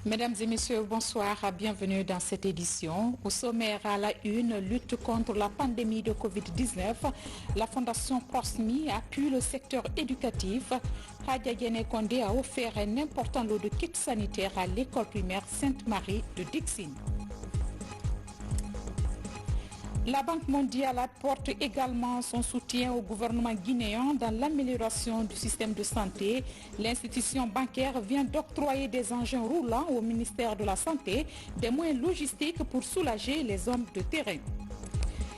Mesdames et messieurs, bonsoir, bienvenue dans cette édition. Au sommaire à la une, lutte contre la pandémie de Covid-19. La Fondation Prosmi appuie le secteur éducatif. Hadja Diéné Kondé a offert un important lot de kits sanitaires à l'école primaire Sainte-Marie de Dixine. La Banque mondiale apporte également son soutien au gouvernement guinéen dans l'amélioration du système de santé. L'institution bancaire vient d'octroyer des engins roulants au ministère de la Santé, des moyens logistiques pour soulager les hommes de terrain.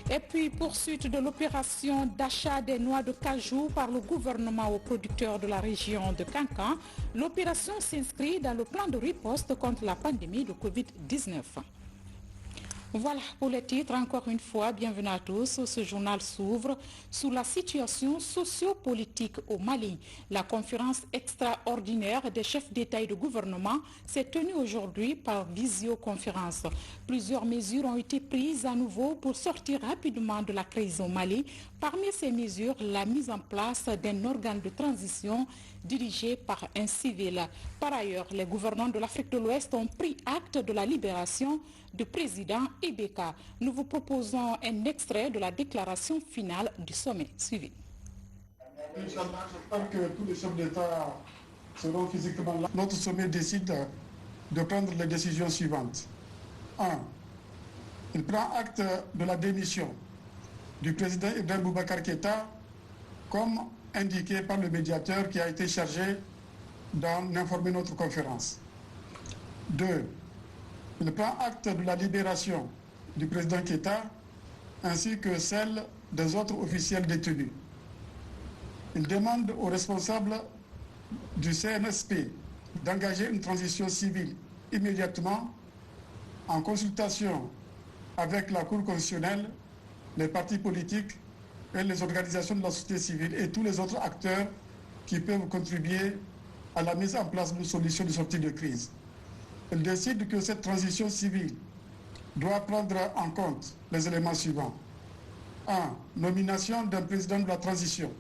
Et puis, poursuite de l'opération d'achat des noix de cajou par le gouvernement aux producteurs de la région de Kankan. L'opération s'inscrit dans le plan de riposte contre la pandémie de Covid-19. Voilà pour les titres. Encore une fois, bienvenue à tous. Ce journal s'ouvre sous la situation socio-politique au Mali. La conférence extraordinaire des chefs d'État et de gouvernement s'est tenue aujourd'hui par visioconférence. Plusieurs mesures ont été prises à nouveau pour sortir rapidement de la crise au Mali. Parmi ces mesures, la mise en place d'un organe de transition dirigé par un civil. Par ailleurs, les gouvernants de l'Afrique de l'Ouest ont pris acte de la libération du président Ibeka. Nous vous proposons un extrait de la déclaration finale du sommet. Suivez. Inch'Allah, j'espère que tous les chefs d'État seront physiquement là. Notre sommet décide de prendre les décisions suivantes. 1. Il prend acte de la démission du président Ibrahim Boubacar Keïta comme indiqué par le médiateur qui a été chargé d'en informer notre conférence. 2. Il prend acte de la libération du président Keïta ainsi que celle des autres officiels détenus. Il demande aux responsables du CNSP d'engager une transition civile immédiatement en consultation avec la Cour constitutionnelle, les partis politiques et les organisations de la société civile et tous les autres acteurs qui peuvent contribuer à la mise en place d'une solution de sortie de crise. Il décide que cette transition civile doit prendre en compte les éléments suivants. 1. Nomination d'un président de la transition.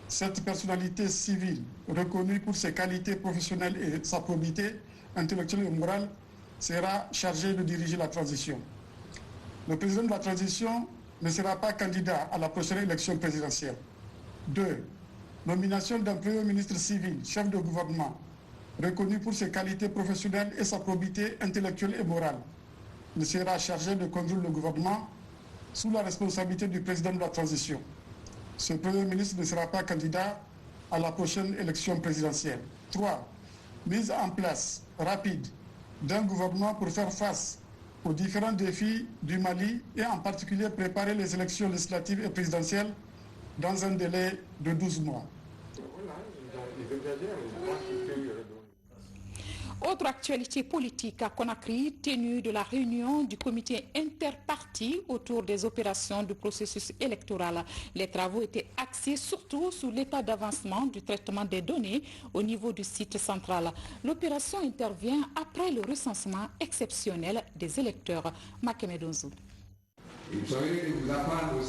Cette personnalité civile, reconnue pour ses qualités professionnelles et sa probité intellectuelle et morale, sera chargée de diriger la transition. Le président de la transition ne sera pas candidat à la prochaine élection présidentielle. 2. Nomination d'un premier ministre civil, chef de gouvernement, reconnu pour ses qualités professionnelles et sa probité intellectuelle et morale. Il sera chargé de conduire le gouvernement sous la responsabilité du président de la transition. Ce premier ministre ne sera pas candidat à la prochaine élection présidentielle. 3. Mise en place rapide d'un gouvernement pour faire face aux différents défis du Mali et en particulier préparer les élections législatives et présidentielles dans un délai de 12 mois. Autre actualité politique à Conakry, tenue de la réunion du comité interparti autour des opérations du processus électoral. Les travaux étaient axés surtout sur l'état d'avancement du traitement des données au niveau du site central. L'opération intervient après le recensement exceptionnel des électeurs. Makemedonzou.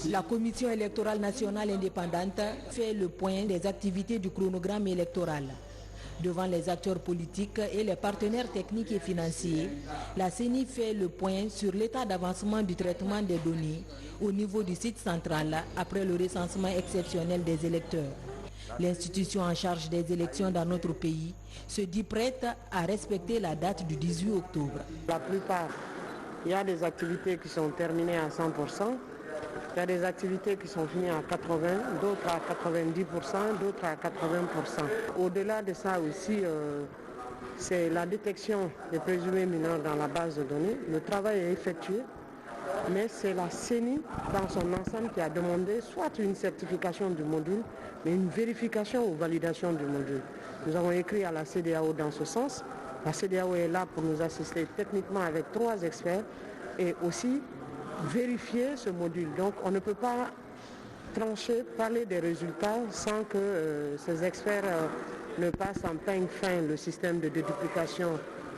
La Commission électorale nationale indépendante fait le point des activités du chronogramme électoral. Devant les acteurs politiques et les partenaires techniques et financiers, la CENI fait le point sur l'état d'avancement du traitement des données au niveau du site central après le recensement exceptionnel des électeurs. L'institution en charge des élections dans notre pays se dit prête à respecter la date du 18 octobre. La plupart, il y a des activités qui sont terminées à 100%. Il y a des activités qui sont finies à 80, d'autres à 90%, d'autres à 80%. Au-delà de ça aussi, c'est la détection des présumés mineurs dans la base de données. Le travail est effectué, mais c'est la CENI dans son ensemble qui a demandé soit une certification du module, mais une vérification ou validation du module. Nous avons écrit à la CEDEAO dans ce sens. La CEDEAO est là pour nous assister techniquement avec 3 experts et aussi vérifier ce module. Donc on ne peut pas trancher, parler des résultats sans que ces experts ne passent en peigne fin le système de déduplication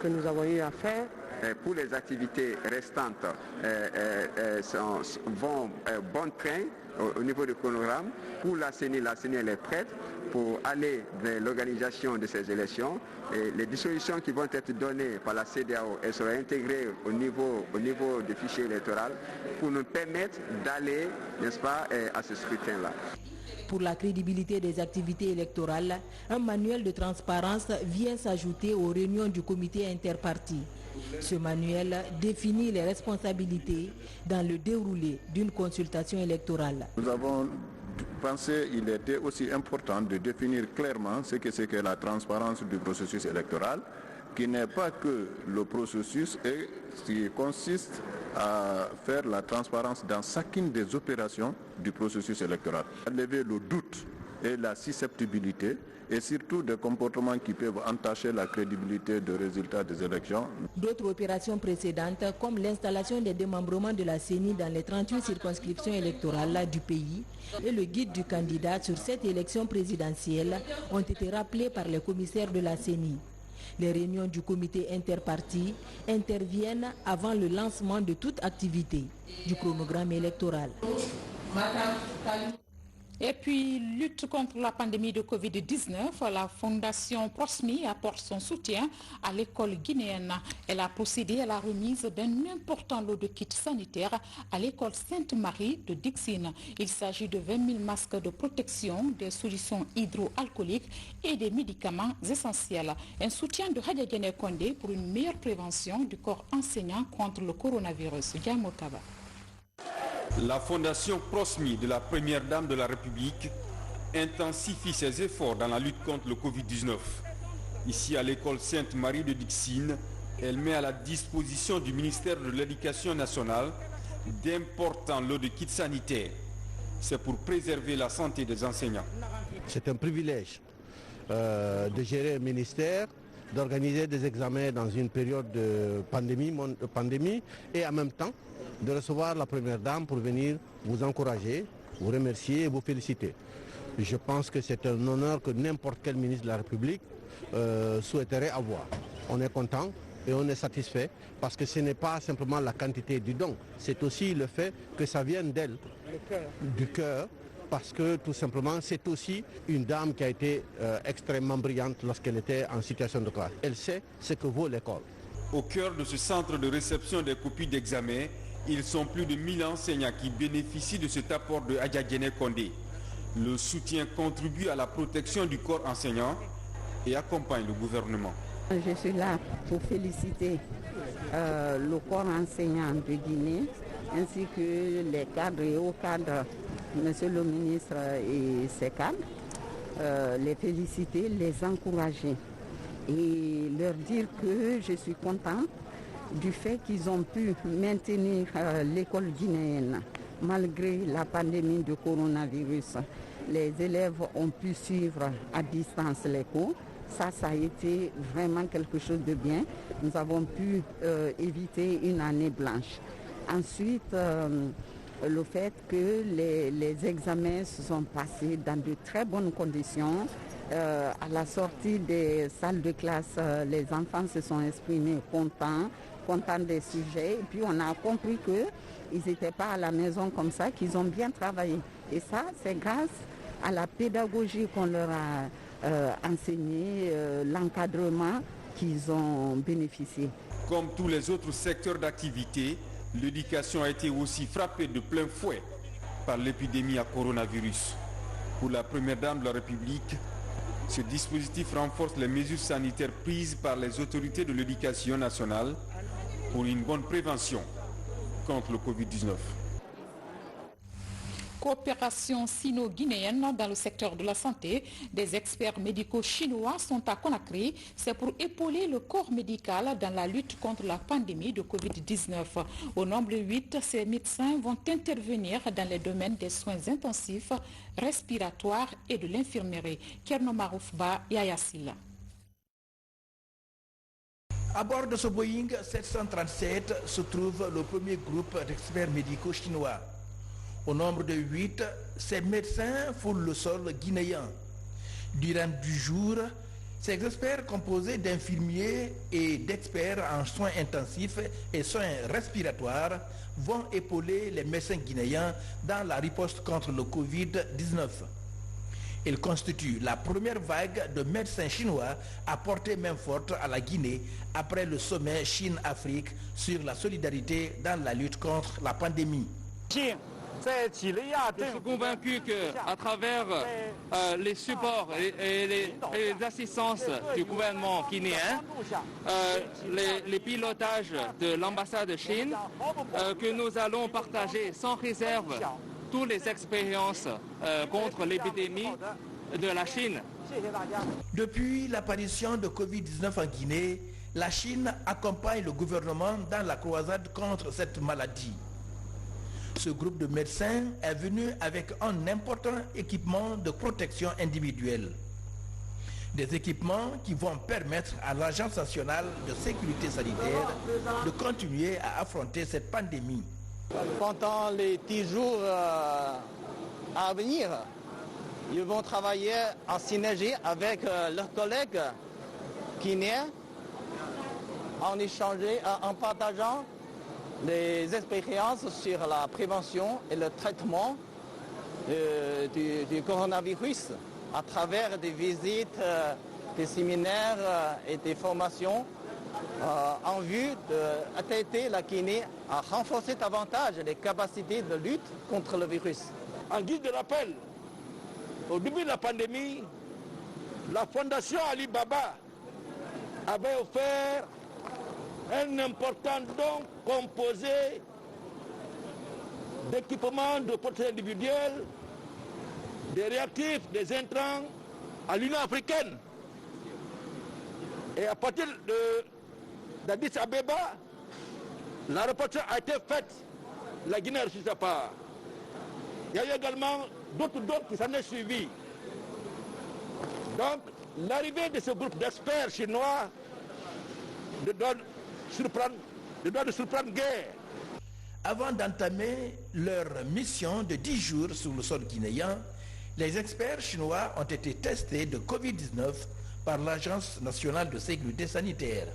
que nous avons eu à faire pour les activités restantes vont bon train au niveau du chronogramme. Pour la CENI elle est prête pour aller vers l'organisation de ces élections. Et les dispositions qui vont être données par la CEDEAO, elles seront intégrées au niveau du fichier électoral pour nous permettre d'aller, n'est-ce pas, à ce scrutin-là. Pour la crédibilité des activités électorales, un manuel de transparence vient s'ajouter aux réunions du comité interparti. Ce manuel définit les responsabilités dans le déroulé d'une consultation électorale. Nous avons pensé qu'il était aussi important de définir clairement ce que c'est que la transparence du processus électoral, qui n'est pas que le processus et qui consiste à faire la transparence dans chacune des opérations du processus électoral. Enlever le doute et la susceptibilité et surtout des comportements qui peuvent entacher la crédibilité des résultats des élections. D'autres opérations précédentes, comme l'installation des démembrements de la CENI dans les 38 circonscriptions électorales du pays et le guide du candidat sur cette élection présidentielle, ont été rappelés par les commissaires de la CENI. Les réunions du comité interparti interviennent avant le lancement de toute activité du chronogramme électoral. Et puis, lutte contre la pandémie de Covid-19, la Fondation Prosmi apporte son soutien à l'école guinéenne. Elle a procédé à la remise d'un important lot de kits sanitaires à l'école Sainte-Marie de Dixine. Il s'agit de 20 000 masques de protection, des solutions hydroalcooliques et des médicaments essentiels. Un soutien de Hadjadjane Kondé pour une meilleure prévention du corps enseignant contre le coronavirus. Diamokaba. La Fondation Prosmi de la Première Dame de la République intensifie ses efforts dans la lutte contre le Covid-19. Ici à l'école Sainte-Marie de Dixine, elle met à la disposition du ministère de l'Éducation nationale d'importants lots de kits sanitaires. C'est pour préserver la santé des enseignants. C'est un privilège de gérer un ministère, d'organiser des examens dans une période de pandémie et en même temps de recevoir la Première Dame pour venir vous encourager, vous remercier et vous féliciter. Je pense que c'est un honneur que n'importe quel ministre de la République souhaiterait avoir. On est content et on est satisfait parce que ce n'est pas simplement la quantité du don, c'est aussi le fait que ça vienne d'elle, du cœur, parce que tout simplement c'est aussi une dame qui a été extrêmement brillante lorsqu'elle était en situation de classe. Elle sait ce que vaut l'école. Au cœur de ce centre de réception des copies d'examen, ils sont plus de 1000 enseignants qui bénéficient de cet apport de Hadjadjane Kondé. Le soutien contribue à la protection du corps enseignant et accompagne le gouvernement. Je suis là pour féliciter le corps enseignant de Guinée ainsi que les cadres et hauts cadres, monsieur le ministre et ses cadres, les féliciter, les encourager et leur dire que je suis contente du fait qu'ils ont pu maintenir l'école guinéenne malgré la pandémie de coronavirus. Les élèves ont pu suivre à distance les cours. Ça a été vraiment quelque chose de bien. Nous avons pu éviter une année blanche. Ensuite, le fait que les examens se sont passés dans de très bonnes conditions. À la sortie des salles de classe, les enfants se sont exprimés contents des sujets. Et puis on a compris qu'ils n'étaient pas à la maison comme ça, qu'ils ont bien travaillé. Et ça, c'est grâce à la pédagogie qu'on leur a enseigné, l'encadrement qu'ils ont bénéficié. Comme tous les autres secteurs d'activité, l'éducation a été aussi frappée de plein fouet par l'épidémie à coronavirus. Pour la Première Dame de la République, ce dispositif renforce les mesures sanitaires prises par les autorités de l'éducation nationale pour une bonne prévention contre le Covid-19. Coopération sino-guinéenne dans le secteur de la santé. Des experts médicaux chinois sont à Conakry. C'est pour épauler le corps médical dans la lutte contre la pandémie de Covid-19. Au nombre de 8, ces médecins vont intervenir dans les domaines des soins intensifs, respiratoires et de l'infirmerie. Kerno Maroufba, Yaya Silla. À bord de ce Boeing 737 se trouve le premier groupe d'experts médicaux chinois. Au nombre de 8, ces médecins foulent le sol guinéen. Durant 10 jours, Ces experts composés d'infirmiers et d'experts en soins intensifs et soins respiratoires vont épauler les médecins guinéens dans la riposte contre le Covid-19. Ils constituent la première vague de médecins chinois à porter main forte à la Guinée après le sommet Chine-Afrique sur la solidarité dans la lutte contre la pandémie. Je suis convaincu qu'à travers les supports et les assistances du gouvernement guinéen, les pilotages de l'ambassade de Chine, que nous allons partager sans réserve toutes les expériences contre l'épidémie de la Chine. Depuis l'apparition de Covid-19 en Guinée, la Chine accompagne le gouvernement dans la croisade contre cette maladie. Ce groupe de médecins est venu avec un important équipement de protection individuelle. Des équipements qui vont permettre à l'Agence nationale de sécurité sanitaire de continuer à affronter cette pandémie. Pendant les 10 jours à venir, ils vont travailler en synergie avec leurs collègues guinéens en partageant les expériences sur la prévention et le traitement du coronavirus à travers des visites, des séminaires et des formations en vue d'aider la Guinée à renforcer davantage les capacités de lutte contre le virus. En guise de rappel, au début de la pandémie, la Fondation Alibaba avait offert un important don composé d'équipements de protection individuelle, des réactifs, des intrants à l'Union africaine. Et à partir d'Addis Abeba, la répartition a été faite. La Guinée a reçu sa part. Il y a eu également d'autres dons qui s'en sont suivis. Donc, l'arrivée de ce groupe d'experts chinois doit de surprendre guère. Avant d'entamer leur mission de 10 jours sur le sol guinéen, les experts chinois ont été testés de Covid-19 par l'Agence nationale de sécurité sanitaire.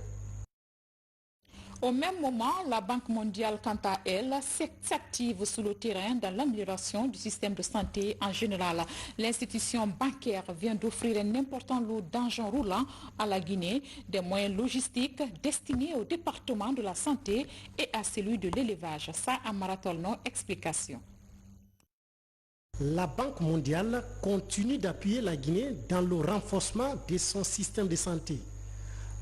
Au même moment, la Banque mondiale, quant à elle, s'active sur le terrain dans l'amélioration du système de santé en général. L'institution bancaire vient d'offrir un important lot d'argent roulant à la Guinée, des moyens logistiques destinés au département de la santé et à celui de l'élevage. Ça, à Maratolno, explication. La Banque mondiale continue d'appuyer la Guinée dans le renforcement de son système de santé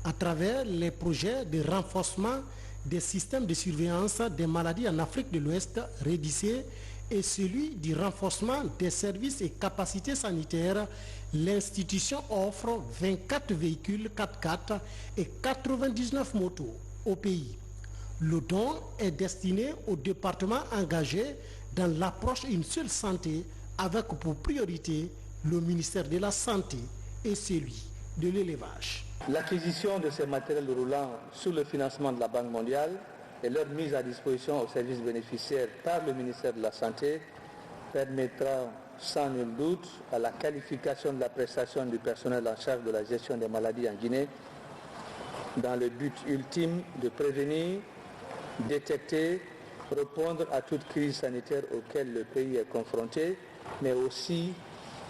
à travers les projets de renforcement des systèmes de surveillance des maladies en Afrique de l'Ouest révisés et celui du renforcement des services et capacités sanitaires. L'institution offre 24 véhicules 4x4 et 99 motos au pays. Le don est destiné aux départements engagés dans l'approche Une seule santé avec pour priorité le ministère de la Santé et celui de l'élevage. L'acquisition de ces matériels roulants sous le financement de la Banque mondiale et leur mise à disposition aux services bénéficiaires par le ministère de la Santé permettra sans nul doute à la qualification de la prestation du personnel en charge de la gestion des maladies en Guinée dans le but ultime de prévenir, détecter, répondre à toute crise sanitaire auquel le pays est confronté, mais aussi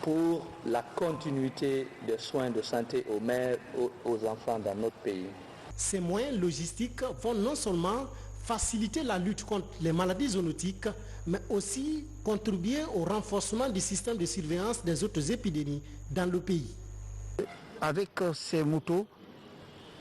pour la continuité des soins de santé aux mères, aux enfants dans notre pays. Ces moyens logistiques vont non seulement faciliter la lutte contre les maladies zoonotiques, mais aussi contribuer au renforcement du système de surveillance des autres épidémies dans le pays. Avec ces motos,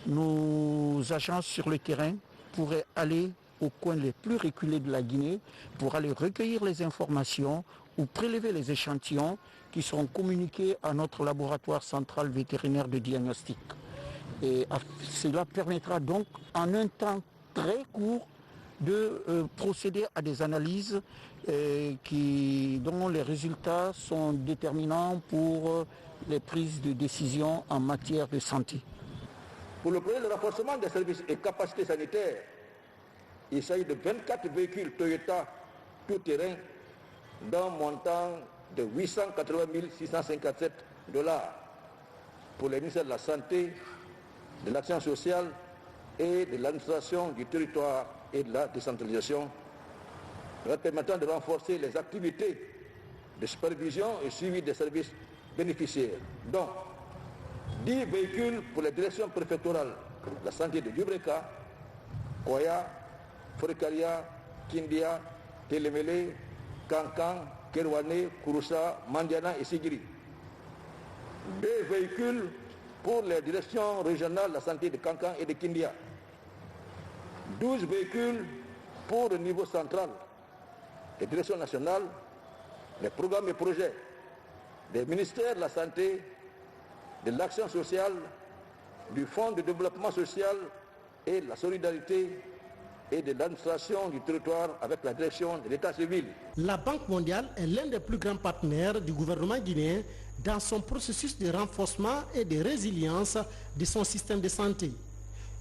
nos agences sur le terrain pourraient aller aux coins les plus reculés de la Guinée pour aller recueillir les informations ou prélever les échantillons qui seront communiqués à notre laboratoire central vétérinaire de diagnostic. Et cela permettra donc en un temps très court de procéder à des analyses dont les résultats sont déterminants pour les prises de décision en matière de santé. Pour le projet de renforcement des services et capacités sanitaires, il s'agit de 24 véhicules Toyota tout-terrain d'un montant de 880 657 $. pour les ministères de la Santé, de l'Action sociale et de l'administration du territoire et de la décentralisation, permettant de renforcer les activités de supervision et suivi des services bénéficiaires. Donc, 10 véhicules pour les directions préfectorales de la santé de Djubreka, Koya, Forikaria, Kindia, Télémélé, Kankan, Kerwane, Kouroussa, Mandiana et Sigiri. 2 véhicules pour les directions régionales de la santé de Kankan et de Kindia. 12 véhicules pour le niveau central, les directions nationales, les programmes et projets des ministères de la Santé, de l'Action sociale, du Fonds de développement social et de la solidarité et de l'administration du territoire avec la direction de l'État civil. La Banque mondiale est l'un des plus grands partenaires du gouvernement guinéen dans son processus de renforcement et de résilience de son système de santé.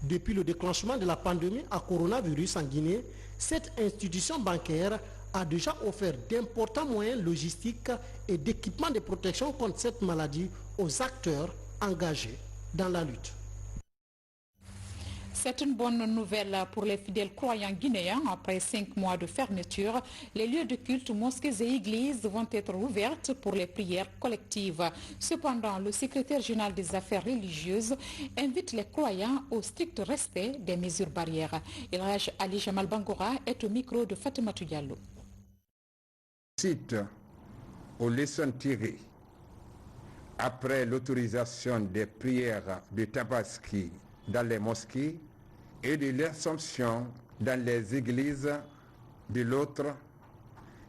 Depuis le déclenchement de la pandémie à coronavirus en Guinée, cette institution bancaire a déjà offert d'importants moyens logistiques et d'équipements de protection contre cette maladie aux acteurs engagés dans la lutte. C'est une bonne nouvelle pour les fidèles croyants guinéens. Après 5 mois de fermeture, les lieux de culte, mosquées et églises vont être ouvertes pour les prières collectives. Cependant, le secrétaire général des affaires religieuses invite les croyants au strict respect des mesures barrières. Elhaj Ali Jamal Bangora est au micro de Fatoumata Diallo. Suite aux leçons tirées après l'autorisation des prières de Tabaski dans les mosquées et de l'Assomption dans les églises de l'autre,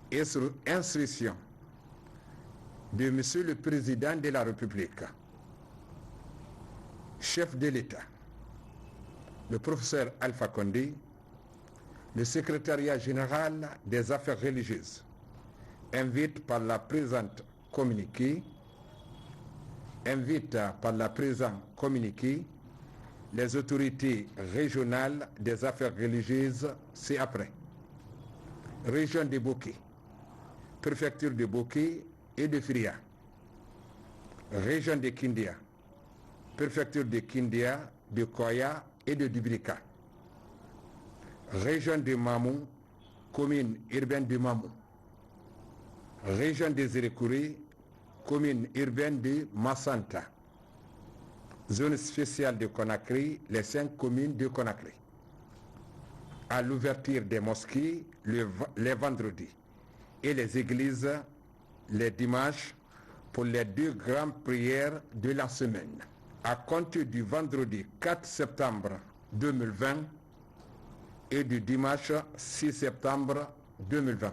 et sur instruction de Monsieur le Président de la République, chef de l'État, le professeur Alpha Condé, le secrétariat général des affaires religieuses invite par la présente communiqué les autorités régionales des affaires religieuses ci-après. Région de Boké, préfecture de Boké et de Firia. Région de Kindia, préfecture de Kindia, de Koya et de Dubrika. Région de Mamou, commune urbaine de Mamou. Région des Zérékouré, commune urbaine de Massanta. Zone spéciale de Conakry, les 5 communes de Conakry. À l'ouverture des mosquées les vendredis et les églises les dimanches pour les 2 grandes prières de la semaine. À compter du vendredi 4 septembre 2020 et du dimanche 6 septembre 2020.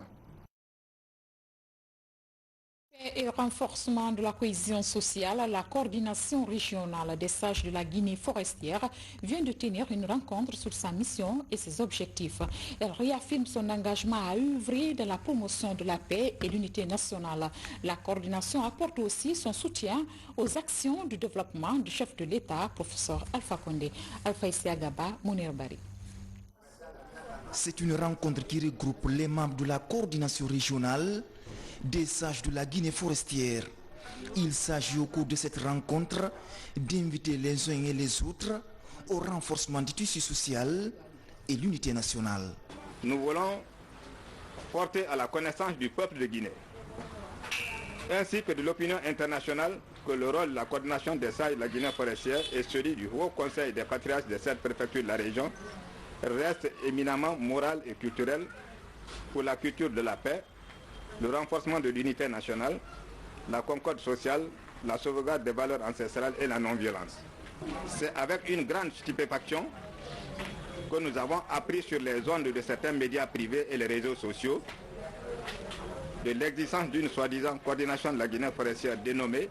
Et renforcement de la cohésion sociale, la coordination régionale des sages de la Guinée forestière vient de tenir une rencontre sur sa mission et ses objectifs. Elle réaffirme son engagement à œuvrer dans la promotion de la paix et l'unité nationale. La coordination apporte aussi son soutien aux actions du développement du chef de l'État, professeur Alpha Condé. Alpha Isiagaba, Mounir Bari. C'est une rencontre qui regroupe les membres de la coordination régionale des sages de la Guinée forestière. Il s'agit au cours de cette rencontre d'inviter les uns et les autres au renforcement du tissu social et l'unité nationale. Nous voulons porter à la connaissance du peuple de Guinée, ainsi que de l'opinion internationale, que le rôle de la coordination des sages de la Guinée forestière et celui du Haut Conseil des patriarches des 7 préfectures de la région reste éminemment moral et culturel pour la culture de la paix, le renforcement de l'unité nationale, la concorde sociale, la sauvegarde des valeurs ancestrales et la non-violence. C'est avec une grande stupéfaction que nous avons appris sur les ondes de certains médias privés et les réseaux sociaux de l'existence d'une soi-disant coordination de la Guinée forestière dénommée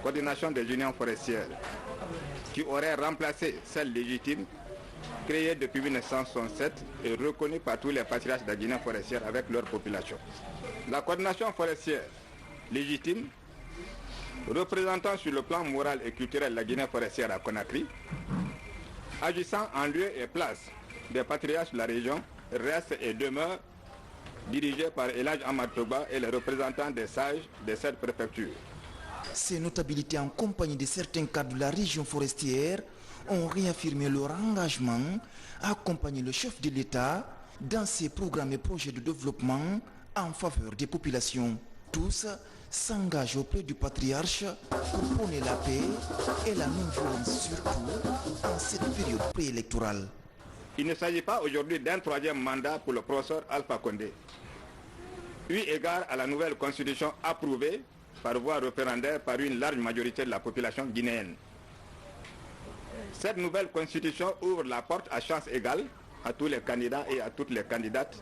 Coordination des unions forestières, qui aurait remplacé celle légitime créée depuis 1967 et reconnue par tous les patriarches de la Guinée forestière avec leur population. La coordination forestière légitime, représentant sur le plan moral et culturel la Guinée forestière à Conakry, agissant en lieu et place des patriarches de la région, reste et demeure dirigée par Elhaj Ahmad Toba et les représentants des sages des 7 préfectures. Ces notabilités en compagnie de certains cadres de la région forestière ont réaffirmé leur engagement à accompagner le chef de l'État dans ses programmes et projets de développement en faveur des populations. Tous s'engagent auprès du patriarche pour prôner la paix et la non-violence, surtout en cette période préélectorale. Il ne s'agit pas aujourd'hui d'un troisième mandat pour le professeur Alpha Condé. Eu égard à la nouvelle constitution approuvée par voie référendaire par une large majorité de la population guinéenne. Cette nouvelle constitution ouvre la porte à chance égale à tous les candidats et à toutes les candidates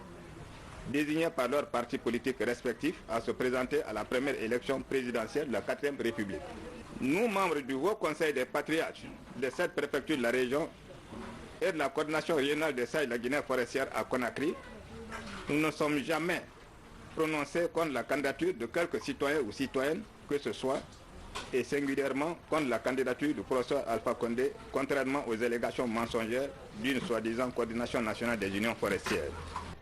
désignés par leurs partis politiques respectifs à se présenter à la première élection présidentielle de la 4e République. Nous, membres du Haut Conseil des patriarches de cette préfecture de la région et de la coordination régionale des sages de la Guinée forestière à Conakry, nous ne sommes jamais prononcés contre la candidature de quelques citoyens ou citoyennes que ce soit, et singulièrement contre la candidature du professeur Alpha Condé, contrairement aux allégations mensongères d'une soi-disant coordination nationale des unions forestières.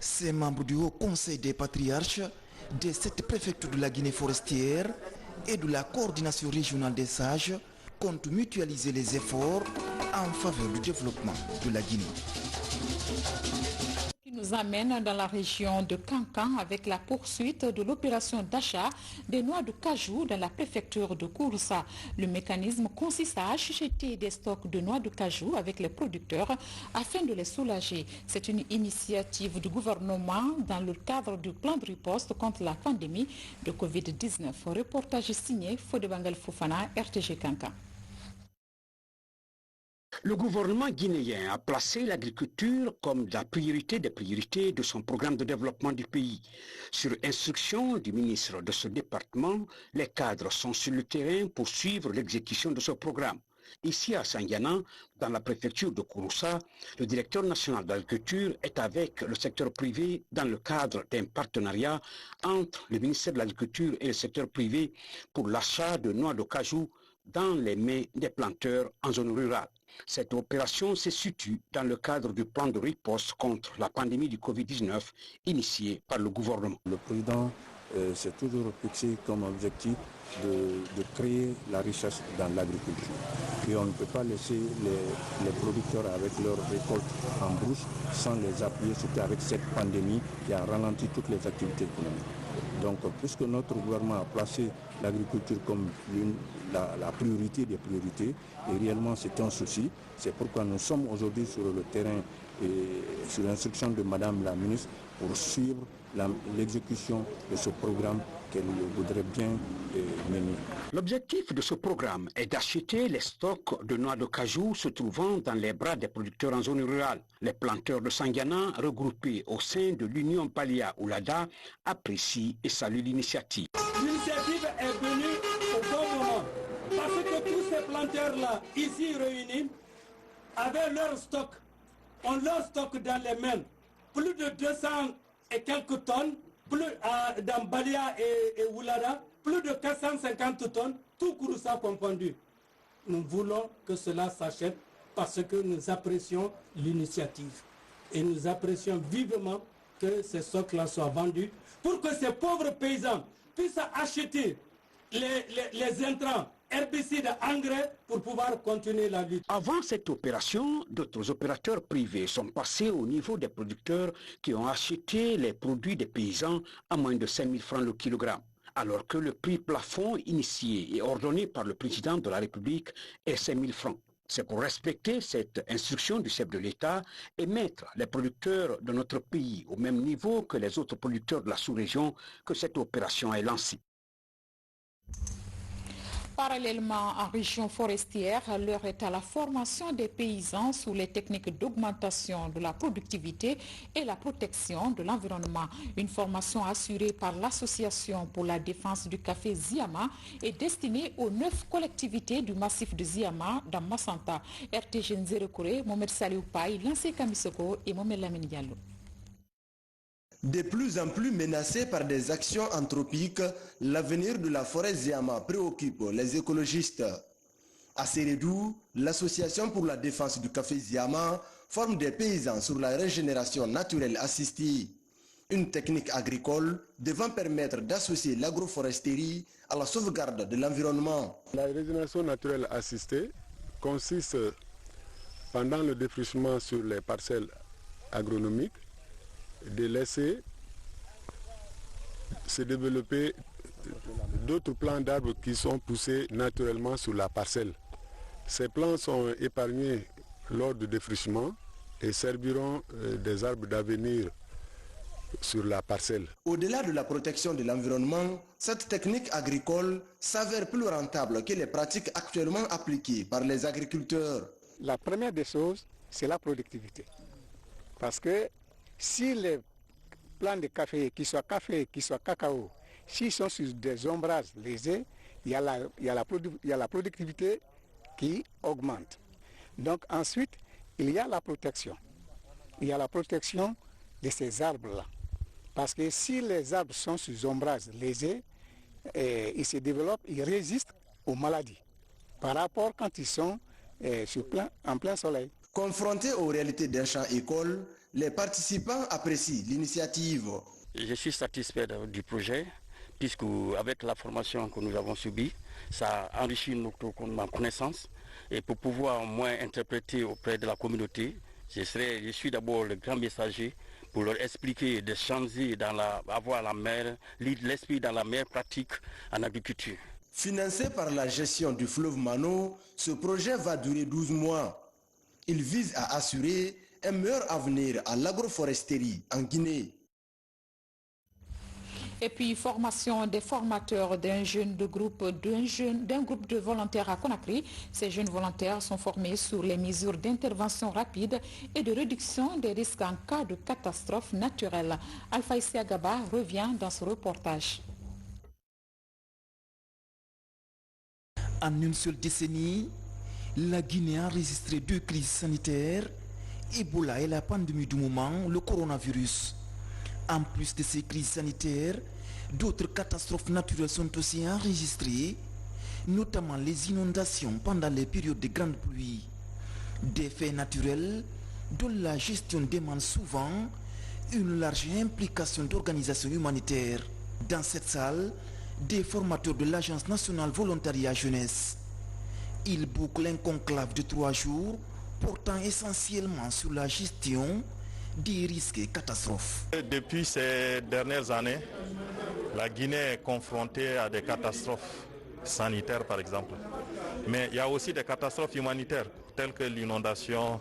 Ces membres du Haut Conseil des patriarches de cette préfecture de la Guinée forestière et de la coordination régionale des sages comptent mutualiser les efforts en faveur du développement de la Guinée. Nous amène dans la région de Kankan avec la poursuite de l'opération d'achat des noix de cajou dans la préfecture de Kouroussa. Le mécanisme consiste à acheter des stocks de noix de cajou avec les producteurs afin de les soulager. C'est une initiative du gouvernement dans le cadre du plan de riposte contre la pandémie de Covid-19. Reportage signé Fodebangal Fofana, RTG Kankan. Le gouvernement guinéen a placé l'agriculture comme la priorité des priorités de son programme de développement du pays. Sur instruction du ministre de ce département, les cadres sont sur le terrain pour suivre l'exécution de ce programme. Ici à Sanguiana, dans la préfecture de Kouroussa, le directeur national de l'agriculture est avec le secteur privé dans le cadre d'un partenariat entre le ministère de l'Agriculture et le secteur privé pour l'achat de noix de cajou dans les mains des planteurs en zone rurale. Cette opération se situe dans le cadre du plan de riposte contre la pandémie du Covid-19 initié par le gouvernement. Le président s'est toujours fixé comme objectif de créer la richesse dans l'agriculture. Et on ne peut pas laisser les producteurs avec leurs récoltes en brousse sans les appuyer, surtout avec cette pandémie qui a ralenti toutes les activités économiques. Donc, puisque notre gouvernement a placé l'agriculture comme la priorité des priorités, et réellement c'est un souci, c'est pourquoi nous sommes aujourd'hui sur le terrain et sur l'instruction de Madame la ministre pour suivre l'exécution de ce programme qu'elle voudrait bien mener. L'objectif de ce programme est d'acheter les stocks de noix de cajou se trouvant dans les bras des producteurs en zone rurale. Les planteurs de Sanguiana, regroupés au sein de l'Union Palia Oulada, apprécient et saluent l'initiative. L'initiative est venue au bon moment parce que tous ces planteurs-là, ici réunis, avaient leur stock, ont leur stock dans les mains, plus de 200 et quelques tonnes, dans Balia et Oulada, plus de 450 tonnes, tout Kouroussa confondu. Nous voulons que cela s'achète parce que nous apprécions l'initiative. Et nous apprécions vivement que ces stocks-là soient vendus pour que ces pauvres paysans puissent acheter les intrants, herbicides, engrais pour pouvoir continuer la lutte. Avant cette opération, d'autres opérateurs privés sont passés au niveau des producteurs qui ont acheté les produits des paysans à moins de 5 000 francs le kilogramme, alors que le prix plafond initié et ordonné par le président de la République est 5 000 francs. C'est pour respecter cette instruction du chef de l'État et mettre les producteurs de notre pays au même niveau que les autres producteurs de la sous-région que cette opération est lancée. Parallèlement, en région forestière, l'heure est à la formation des paysans sur les techniques d'augmentation de la productivité et la protection de l'environnement. Une formation assurée par l'Association pour la défense du café Ziama est destinée aux 9 collectivités du massif de Ziama dans Massanta. RTG Nzerekore, Mohamed Saliou Paye, Lancé Kamisoko et Mohamed Lamine Diallo. De plus en plus menacée par des actions anthropiques, l'avenir de la forêt Ziama préoccupe les écologistes. À Sérédou, l'Association pour la défense du café Ziama forme des paysans sur la régénération naturelle assistée. Une technique agricole devant permettre d'associer l'agroforesterie à la sauvegarde de l'environnement. La régénération naturelle assistée consiste, pendant le défrichement sur les parcelles agronomiques, de laisser se développer d'autres plants d'arbres qui sont poussés naturellement sur la parcelle. Ces plants sont épargnés lors du défrichement et serviront des arbres d'avenir sur la parcelle. Au-delà de la protection de l'environnement, cette technique agricole s'avère plus rentable que les pratiques actuellement appliquées par les agriculteurs. La première des choses, c'est la productivité. Parce que si les plants de café, qu'ils soient cacao, s'ils sont sur des ombrages lésés, il y a la productivité qui augmente. Donc ensuite, il y a la protection. Il y a la protection de ces arbres-là. Parce que si les arbres sont sous ombrage lésés, ils se développent, ils résistent aux maladies. Par rapport quand ils sont en plein soleil. Confrontés aux réalités d'un champ école, les participants apprécient l'initiative. Je suis satisfait du projet, puisque avec la formation que nous avons subie, ça enrichit notre connaissance. Et pour pouvoir au moins interpréter auprès de la communauté, je suis d'abord le grand messager pour leur expliquer de changer avoir l'esprit dans la meilleure pratique en agriculture. Financé par la gestion du fleuve Mano, ce projet va durer 12 mois. Il vise à assurer un meilleur avenir à l'agroforesterie en Guinée. Et puis, formation des formateurs d'un groupe de volontaires à Conakry. Ces jeunes volontaires sont formés sur les mesures d'intervention rapide et de réduction des risques en cas de catastrophe naturelle. Alpha Isiagaba revient dans ce reportage. En une seule décennie, la Guinée a enregistré 2 crises sanitaires, Ebola et la pandémie du moment, le coronavirus. En plus de ces crises sanitaires, d'autres catastrophes naturelles sont aussi enregistrées, notamment les inondations pendant les périodes de grandes pluies. Des faits naturels dont la gestion demande souvent une large implication d'organisations humanitaires. Dans cette salle, des formateurs de l'Agence nationale volontariat jeunesse. Ils bouclent un conclave de 3 jours portant essentiellement sur la gestion des risques et catastrophes. Depuis ces dernières années, la Guinée est confrontée à des catastrophes sanitaires par exemple. Mais il y a aussi des catastrophes humanitaires telles que l'inondation,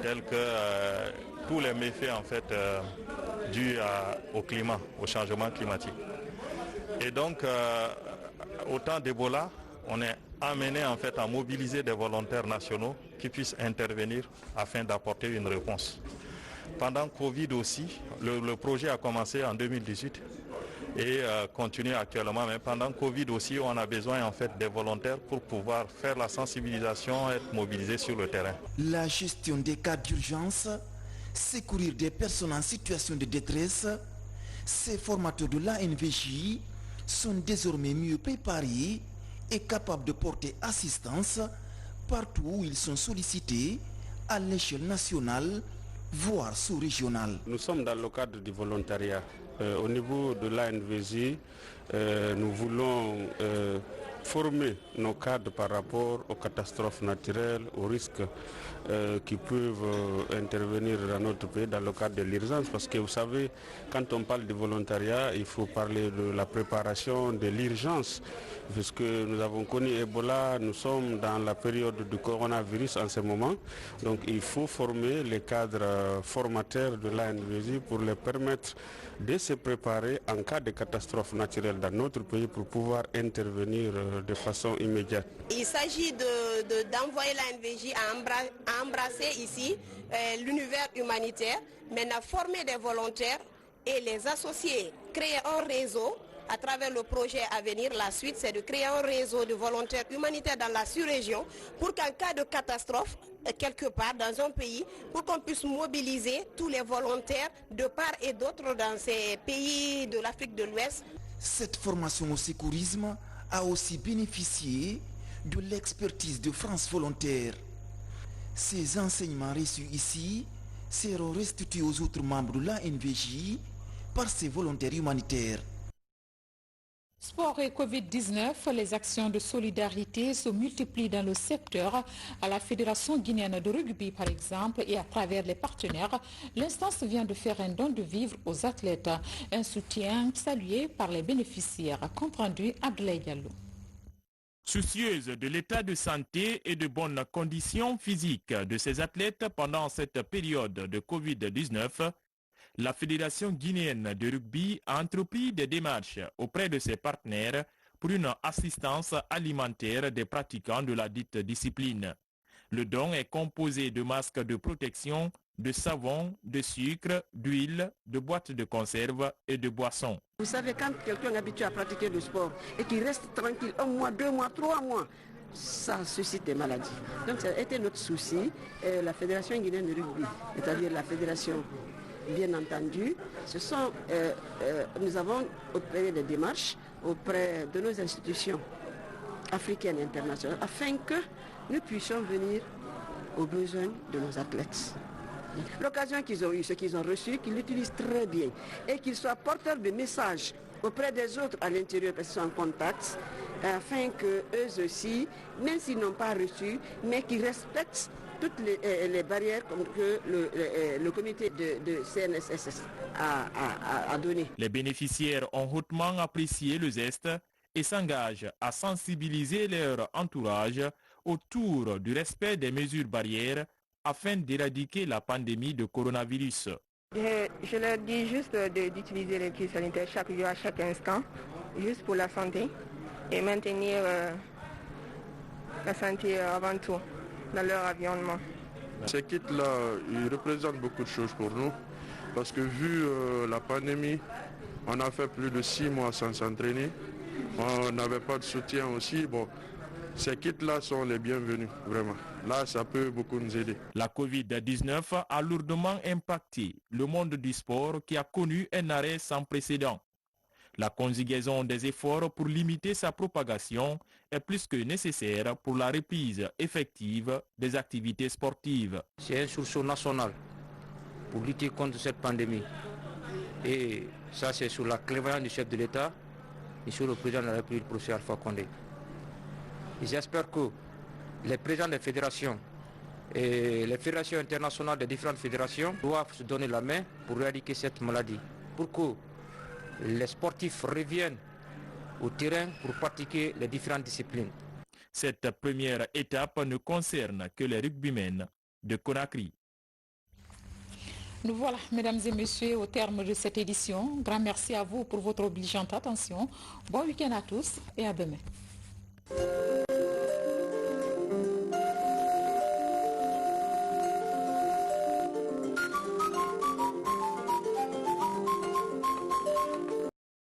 telles que tous les méfaits en fait dus au climat, au changement climatique. Et donc au temps d'Ebola, on est amené en fait à mobiliser des volontaires nationaux qui puissent intervenir afin d'apporter une réponse. Pendant Covid aussi, le projet a commencé en 2018 et continue actuellement. Mais pendant Covid aussi, on a besoin en fait des volontaires pour pouvoir faire la sensibilisation et être mobilisés sur le terrain. La gestion des cas d'urgence, secourir des personnes en situation de détresse, ces formateurs de l'ANVJ sont désormais mieux préparés et capables de porter assistance partout où ils sont sollicités à l'échelle nationale, voire sous-régionale. Nous sommes dans le cadre du volontariat. Au niveau de l'ANVJ, nous voulons former nos cadres par rapport aux catastrophes naturelles, aux risques qui peuvent intervenir dans notre pays dans le cadre de l'urgence. Parce que vous savez, quand on parle de volontariat, il faut parler de la préparation de l'urgence. Puisque nous avons connu Ebola, nous sommes dans la période du coronavirus en ce moment. Donc il faut former les cadres formateurs de l'ANVJ pour les permettre de se préparer en cas de catastrophe naturelle dans notre pays pour pouvoir intervenir de façon immédiate. Il s'agit d'envoyer l'ANVJ à embrasser ici l'univers humanitaire, maintenant former des volontaires et les associer, créer un réseau. À travers le projet à venir, la suite, c'est de créer un réseau de volontaires humanitaires dans la sous-région pour qu'en cas de catastrophe, quelque part dans un pays, pour qu'on puisse mobiliser tous les volontaires de part et d'autre dans ces pays de l'Afrique de l'Ouest. Cette formation au secourisme a aussi bénéficié de l'expertise de France Volontaire. Ces enseignements reçus ici seront restitués aux autres membres de l'ANVJ par ces volontaires humanitaires. Sport et Covid-19, les actions de solidarité se multiplient dans le secteur. À la Fédération guinéenne de rugby, par exemple, et à travers les partenaires, l'instance vient de faire un don de vivre aux athlètes. Un soutien salué par les bénéficiaires. Compte rendu Abdoulaye Diallo. Soucieuse de l'état de santé et de bonnes conditions physiques de ces athlètes pendant cette période de Covid-19, la Fédération guinéenne de rugby a entrepris des démarches auprès de ses partenaires pour une assistance alimentaire des pratiquants de la dite discipline. Le don est composé de masques de protection, de savon, de sucre, d'huile, de boîtes de conserve et de boissons. Vous savez, quand quelqu'un est habitué à pratiquer le sport et qu'il reste tranquille 1 mois, 2 mois, 3 mois, ça suscite des maladies. Donc ça a été notre souci. La Fédération guinéenne de rugby, c'est-à-dire la fédération, bien entendu, nous avons opéré des démarches auprès de nos institutions africaines et internationales afin que nous puissions venir aux besoins de nos athlètes. L'occasion qu'ils ont eue, ce qu'ils ont reçu, qu'ils l'utilisent très bien et qu'ils soient porteurs de messages auprès des autres à l'intérieur parce qu'ils sont en contact, afin qu'eux aussi, même s'ils n'ont pas reçu, mais qu'ils respectent toutes les barrières que le comité de CNSS a données. Les bénéficiaires ont hautement apprécié le geste et s'engagent à sensibiliser leur entourage autour du respect des mesures barrières afin d'éradiquer la pandémie de coronavirus. Je leur dis juste d'utiliser les kits sanitaires chaque jour, à chaque instant, juste pour la santé et maintenir la santé avant tout dans leur environnement. Ces kits-là, ils représentent beaucoup de choses pour nous parce que vu la pandémie, on a fait plus de 6 mois sans s'entraîner, on n'avait pas de soutien aussi. Bon, ces kits-là sont les bienvenus, vraiment. Là, ça peut beaucoup nous aider. La Covid-19 a lourdement impacté le monde du sport qui a connu un arrêt sans précédent. La conjugaison des efforts pour limiter sa propagation est plus que nécessaire pour la reprise effective des activités sportives. C'est un sursaut national pour lutter contre cette pandémie. Et ça, c'est sous la clairvoyance du chef de l'État et sur le président de la République, professeur Alpha Condé. J'espère que les présidents des fédérations et les fédérations internationales des différentes fédérations doivent se donner la main pour éradiquer cette maladie, pour que les sportifs reviennent au terrain pour pratiquer les différentes disciplines. Cette première étape ne concerne que les rugbymen de Conakry. Nous voilà, mesdames et messieurs, au terme de cette édition. Grand merci à vous pour votre obligeante attention. Bon week-end à tous et à demain.